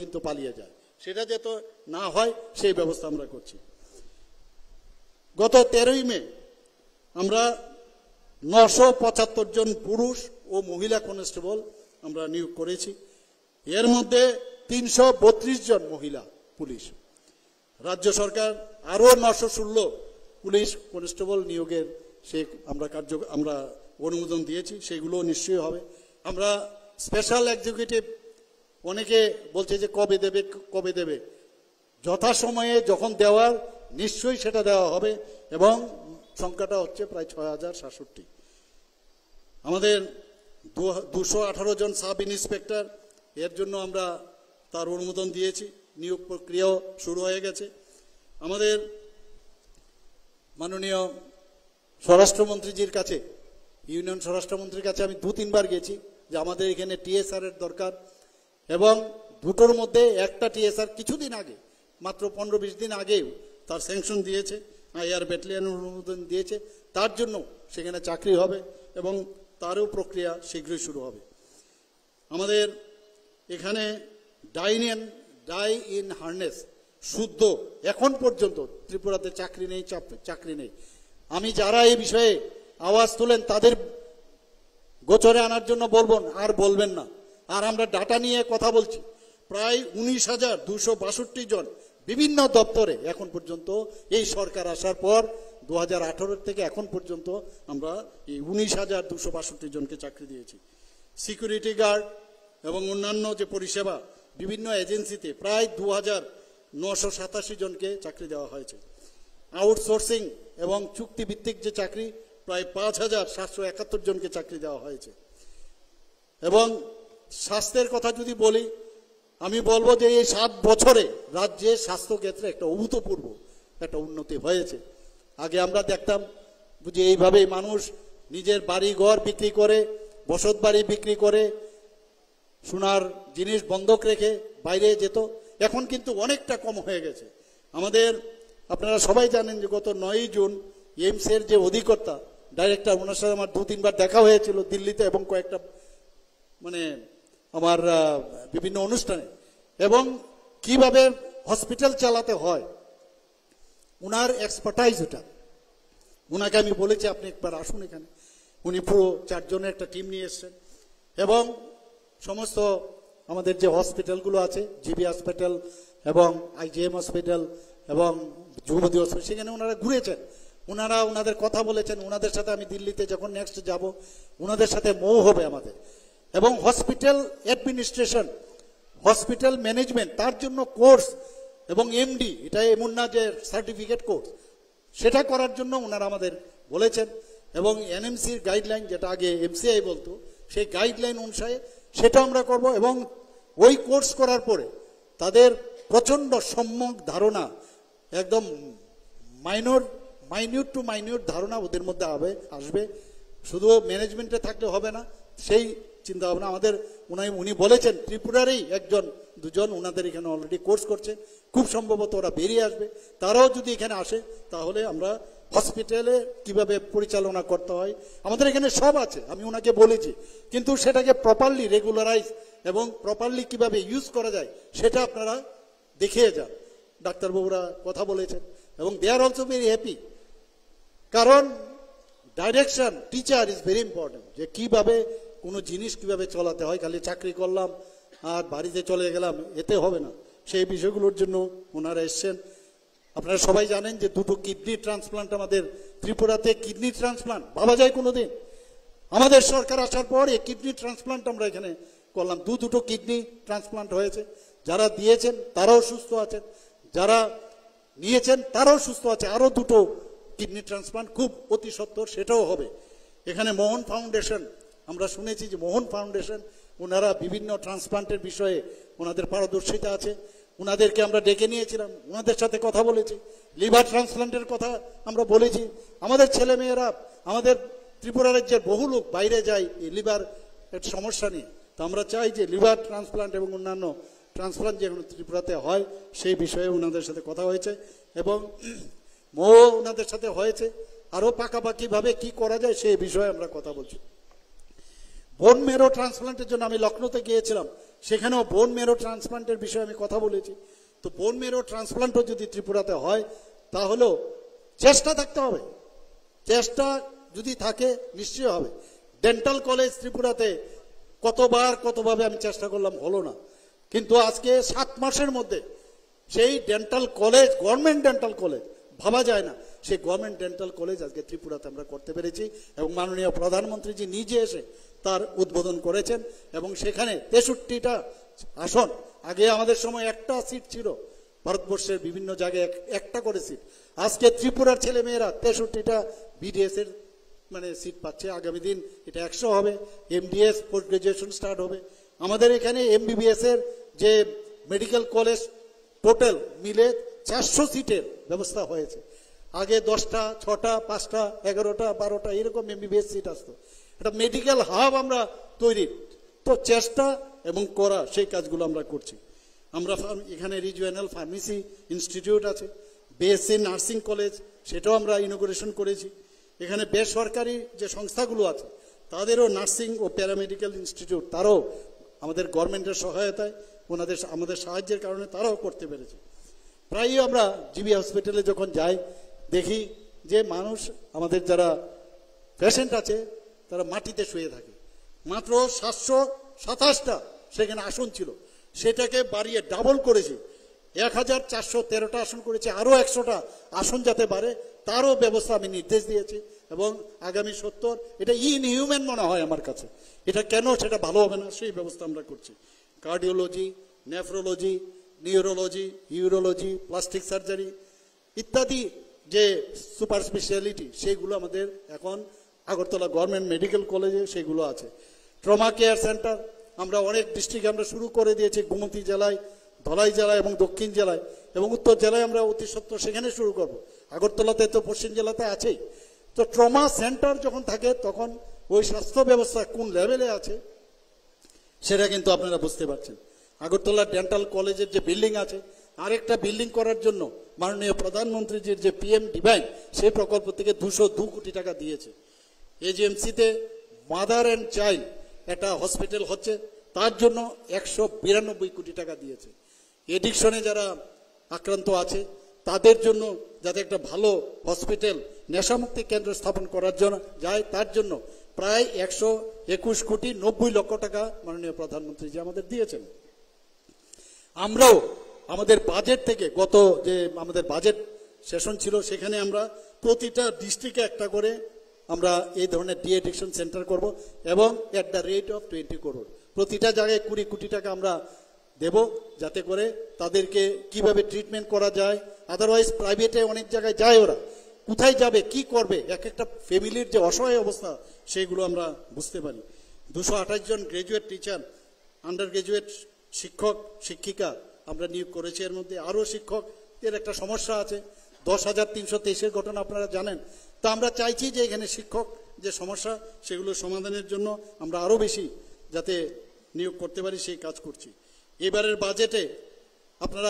কিন্তু পালিয়ে যায়, সেটা যাতে না হয় সেই ব্যবস্থা আমরা করছি। গত 13ই মে আমরা 975 জন পুরুষ ও মহিলা কনস্টেবল আমরা নিয়োগ করেছি। এর মধ্যে 332 জন মহিলা পুলিশ। রাজ্য সরকার আরও 916 পুলিশ কনস্টেবল নিয়োগের আমরা অনুমোদন দিয়েছি, সেগুলো নিশ্চয়ই হবে। আমরা স্পেশাল এক্সিকিউটিভ অনেকে বলছে যে কবে দেবে, যথাসময়ে যখন দেওয়ার নিশ্চয়ই সেটা দেওয়া হবে, এবং সংখ্যাটা হচ্ছে প্রায় 6067। আমাদের 218 জন সাব ইন্সপেক্টর, এর জন্য আমরা তার অনুমোদন দিয়েছি, নিয়োগ প্রক্রিয়াও শুরু হয়ে গেছে। আমাদের মাননীয় স্বরাষ্ট্রমন্ত্রীজির কাছে, ইউনিয়ন স্বরাষ্ট্রমন্ত্রীর কাছে আমি 2-3 বার গেছি যে আমাদের এখানে টিএসআর এর দরকার, এবং দুটোর মধ্যে একটা টিএসআর কিছুদিন আগে, মাত্র 15-20 দিন আগেই তার স্যাংশন দিয়েছে, এয়ার ব্যাটালিয়ন অনুমোদন দিয়েছে, তার জন্য সেখানে চাকরি হবে এবং তারও প্রক্রিয়া শীঘ্রই শুরু হবে। আমাদের এখানে ডাই ইন হার্নেস শুদ্ধ এখন পর্যন্ত ত্রিপুরাতে চাকরি নেই। আমি যারা এই বিষয়ে আওয়াজ তোলেন তাদের গোচরে আনার জন্য বলবেন না। আর আমরা ডাটা নিয়ে কথা বলছি, প্রায় 19,262 জন বিভিন্ন দপ্তরে এখন পর্যন্ত এই সরকার আসার পর 2018 থেকে এখন পর্যন্ত আমরা এই 19,262 জনকে চাকরি দিয়েছি। সিকিউরিটি গার্ড এবং অন্যান্য যে পরিষেবা বিভিন্ন এজেন্সিতে প্রায় 2,987 জনকে চাকরি দেওয়া হয়েছে। আউটসোর্সিং এবং চুক্তিভিত্তিক যে চাকরি প্রায় 5,771 জনকে চাকরি দেওয়া হয়েছে। এবং স্বাস্থ্যের কথা যদি বলি, আমি বলবো যে এই 7 বছরে রাজ্যে স্বাস্থ্যক্ষেত্রে একটা অভূতপূর্ব একটা উন্নতি হয়েছে। আগে আমরা দেখতাম যে এইভাবেই মানুষ নিজের বাড়ি ঘর বিক্রি করে, বসত বাড়ি বিক্রি করে, সোনার জিনিস বন্ধক রেখে বাইরে যেত। এখন কিন্তু অনেকটা কম হয়ে গেছে। আপনারা সবাই জানেন যে গত 9ই জুন এইমসের যে অধিকর্তা ডাইরেক্টর, ওনার সাথে আমার 2-3 বার দেখা হয়েছিল দিল্লিতে এবং কয়েকটা আমার বিভিন্ন অনুষ্ঠানে, এবং কিভাবে হসপিটাল চালাতে হয় উনার এক্সপার্টাইজ ওটা। উনাকে আমি বলেছি আপনি একবার আসুন এখানে। উনি পুরো 4 জনের একটা টিম নিয়ে এসছেন, এবং সমস্ত আমাদের যে হসপিটালগুলো আছে, জিবি হসপিটাল এবং আইজিএম হসপিটাল এবং যুবতী হসপিটাল, সেখানে ওনারা ঘুরেছেন, ওনাদের কথা বলেছেন। ওনাদের সাথে আমি দিল্লিতে যখন নেক্সট যাব, ওনাদের সাথে মৌ হবে আমাদের। এবং হসপিটাল অ্যাডমিনিস্ট্রেশন, হসপিটাল ম্যানেজমেন্ট, তার জন্য কোর্স এবং এমডি, এটা এমন না যে সার্টিফিকেট কোর্স, সেটা করার জন্য ওনারা আমাদের বলেছেন। এবং এনএমসির গাইডলাইন, যেটা আগে এমসিআই বলতো, সেই গাইডলাইন অনুসারে সেটা আমরা করব। এবং ওই কোর্স করার পরে তাদের প্রচণ্ড সম্যক ধারণা, একদম মাইনিউট টু মাইনিউট ধারণা ওদের মধ্যে আসবে। শুধু ম্যানেজমেন্টে থাকলে হবে না, সেই চিন্তা ভাবনা আমাদের উনি বলেছেন। ত্রিপুরারই 1-2 ওনাদের এখানে অলরেডি কোর্স করছে, খুব সম্ভবত ওরা বেরিয়ে আসবে। তারাও যদি এখানে আসে তাহলে আমরা হসপিটালে কিভাবে পরিচালনা করতে হয় আমাদের এখানে সব আছে, আমি ওনাকে বলেছি, কিন্তু সেটাকে প্রপারলি রেগুলারাইজ এবং প্রপারলি কিভাবে ইউজ করা যায় সেটা আপনারা দেখিয়ে যান। ডাক্তারবাবুরা কথা বলেছেন এবং দে আর অলসো ভেরি হ্যাপি, কারণ direction teacher is very important, যে কিভাবে কোনো জিনিস কিভাবে চালাতে হয়। খালি চাকরি করলাম আর বাড়িতে চলে গেলাম, এতে হবে না। সেই বিষয়গুলোর জন্য ওনারা এসছেন। আপনারা সবাই জানেন যে 2টো কিডনি ট্রান্সপ্লান্ট আমাদের ত্রিপুরাতে, কিডনি ট্রান্সপ্লান্ট ভাবা যায় কোনোদিন? আমাদের সরকার আসার পর এই কিডনি ট্রান্সপ্লান্ট আমরা এখানে করলাম। 2টো কিডনি ট্রান্সপ্লান্ট হয়েছে। যারা দিয়েছেন তারাও সুস্থ আছেন, যারা নিয়েছেন তারাও সুস্থ আছে। আরও 2টো কিডনি ট্রান্সপ্লান্ট খুব অতি সত্বর সেটাও হবে। এখানে মোহন ফাউন্ডেশন, আমরা শুনেছি যে মোহন ফাউন্ডেশন ওনারা বিভিন্ন ট্রান্সপ্লান্টের বিষয়ে ওনাদের পারদর্শিতা আছে, ওনাদেরকে আমরা ডেকে নিয়েছিলাম, ওনাদের সাথে কথা বলেছি। লিভার ট্রান্সপ্লান্টের কথা আমরা বলেছি। আমাদের ছেলেমেয়েরা, আমাদের ত্রিপুরা রাজ্যের বহু লোক বাইরে যায় এই লিভার সমস্যা নিয়ে। তো আমরা চাই যে লিভার ট্রান্সপ্লান্ট এবং অন্যান্য ট্রান্সপ্লান্ট যেগুলো ত্রিপুরাতে হয় সেই বিষয়ে ওনাদের সাথে কথা হয়েছে, এবং ওনাদের সাথে হয়েছে। আরও পাকাপাকিভাবে কি করা যায় সেই বিষয়ে আমরা কথা বলছি। বোন মেরো ট্রান্সপ্লান্টের জন্য আমি লখনৌতে গিয়েছিলাম, সেখানেও বোন মেরো ট্রান্সপ্লান্টের বিষয়ে আমি কথা বলেছি। তো বোন মেরো ট্রান্সপ্লান্টও যদি ত্রিপুরাতে হয় তাহলেও চেষ্টা থাকতে হবে, চেষ্টা যদি থাকে নিশ্চয়ই হবে। ডেন্টাল কলেজ ত্রিপুরাতে কতভাবে আমি চেষ্টা করলাম, হলো না। কিন্তু আজকে 7 মাসের মধ্যে সেই dental college, government dental college, ভাবা যায় না, সেই গভর্নমেন্ট ডেন্টাল কলেজ আজকে ত্রিপুরাতে আমরা করতে পেরেছি। এবং মাননীয় প্রধানমন্ত্রীজি নিজে এসে তার উদ্বোধন করেছেন। এবং সেখানে 63টা আসন, আগে আমাদের সময় একটা সিট ছিল, ভারতবর্ষের বিভিন্ন জায়গায় একটা করে সিট। আজকে ত্রিপুরার ছেলে মেয়েরা 63টা বিডিএস এর সিট পাচ্ছে। আগামী দিন এটা 100 হবে। এমডিএস পোস্ট গ্রাজুয়েশন স্টার্ট হবে। আমাদের এখানে এমবিবিএস এর যে মেডিকেল কলেজ টোটাল মিলে 400 সিটের ব্যবস্থা হয়েছে। আগে 10টা, 6টা, 5টা, 11টা, 12টা এরকম এমবিবিএস সিট আসতো। একটা মেডিকেল হাব আমরা তৈরি, তো চেষ্টা এবং করা, সেই কাজগুলো আমরা করছি। আমরা এখানে রিজিওনাল ফার্মেসি ইনস্টিটিউট আছে, বিএসসি নার্সিং কলেজ, সেটাও আমরা ইনোগ্রেশন করেছি। এখানে বেসরকারি যে সংস্থাগুলো আছে তাদেরও নার্সিং ও প্যারামেডিক্যাল ইনস্টিটিউট, তারাও আমাদের গভর্নমেন্টের সহায়তায়, আমাদের সাহায্যের কারণে তারাও করতে পেরেছে। প্রায়ই আমরা জিবি হসপিটালে যখন যাই দেখি যে মানুষ, আমাদের যারা পেশেন্ট আছে তারা মাটিতে শুয়ে থাকে। মাত্র 727টা সেখানে আসন ছিল, সেটাকে বাড়িয়ে ডাবল করেছি, 1413টা আসন করেছে। আরও 100টা আসন যাতে বাড়ে তারও ব্যবস্থা আমি নির্দেশ দিয়েছি। এবং আগামী 70, এটা ইনহিউম্যান মনে হয় আমার কাছে, এটা কেন সেটা ভালো হবে না, সেই ব্যবস্থা আমরা করছি। Cardiology, nephrology, neurology, urology, plastic surgery ইত্যাদি যে সুপার স্পেশালিটি, সেইগুলো আমাদের এখন আগরতলা গভর্নমেন্ট মেডিকেল কলেজে সেগুলো আছে। ট্রমা কেয়ার সেন্টার আমরা অনেক ডিস্ট্রিক্টে আমরা শুরু করে দিয়েছি, গোমতী জেলায়, ধলাই জেলায় এবং দক্ষিণ জেলায় এবং উত্তর জেলায় আমরা অতি সত্বর সেখানে শুরু করব। আগরতলাতে তো পশ্চিম জেলাতে আছেই। তো ট্রমা সেন্টার যখন থাকে তখন ওই স্বাস্থ্য ব্যবস্থা কোন লেভেলে আছে সেটা কিন্তু আপনারা বুঝতে পারছেন। আগরতলা ডেন্টাল কলেজের যে বিল্ডিং আছে, আরেকটা বিল্ডিং করার জন্য মাননীয় প্রধানমন্ত্রীজির যে পিএম ডিভাইন, সেই প্রকল্প থেকে 202 কোটি টাকা দিয়েছে। এজিএমসিতে মাদার অ্যান্ড চাইল্ড একটা হসপিটাল হচ্ছে, তার জন্য 192 কোটি টাকা দিয়েছে। এডিকশনে যারা আক্রান্ত আছে তাদের জন্য যাতে একটা ভালো হসপিটাল, নেশামুক্তি কেন্দ্র স্থাপন করার জন্য যায়, তার জন্য প্রায় 121 কোটি 90 লক্ষ টাকা মাননীয় প্রধানমন্ত্রীজি আমাদের দিয়েছেন। আমরাও আমাদের বাজেট থেকে, গত যে আমাদের বাজেট সেশন ছিল সেখানে আমরা প্রতিটা ডিস্ট্রিক্টে একটা করে আমরা এই ধরনের ডি এডিকশন সেন্টার করব এবং at the rate of 20 crore প্রতিটা জায়গায় 20 কোটি টাকা আমরা দেব, যাতে করে তাদেরকে কিভাবে ট্রিটমেন্ট করা যায়। আদারওয়াইজ প্রাইভেটে অনেক জায়গায় যায়, ওরা কোথায় যাবে, কি করবে, এক একটা ফ্যামিলির যে অসহায় অবস্থা সেইগুলো আমরা বুঝতে পারি। 228 জন গ্রাজুয়েট টিচার, আন্ডার গ্রাজুয়েট শিক্ষক শিক্ষিকা আমরা নিয়োগ করেছি। এর মধ্যে আরও শিক্ষকদের একটা সমস্যা আছে, 10,323-এর ঘটনা আপনারা জানেন। তা আমরা চাইছি যে এখানে শিক্ষক যে সমস্যা সেগুলো সমাধানের জন্য আমরা আরও বেশি যাতে নিয়োগ করতে পারি সেই কাজ করছি। এবারের বাজেটে আপনারা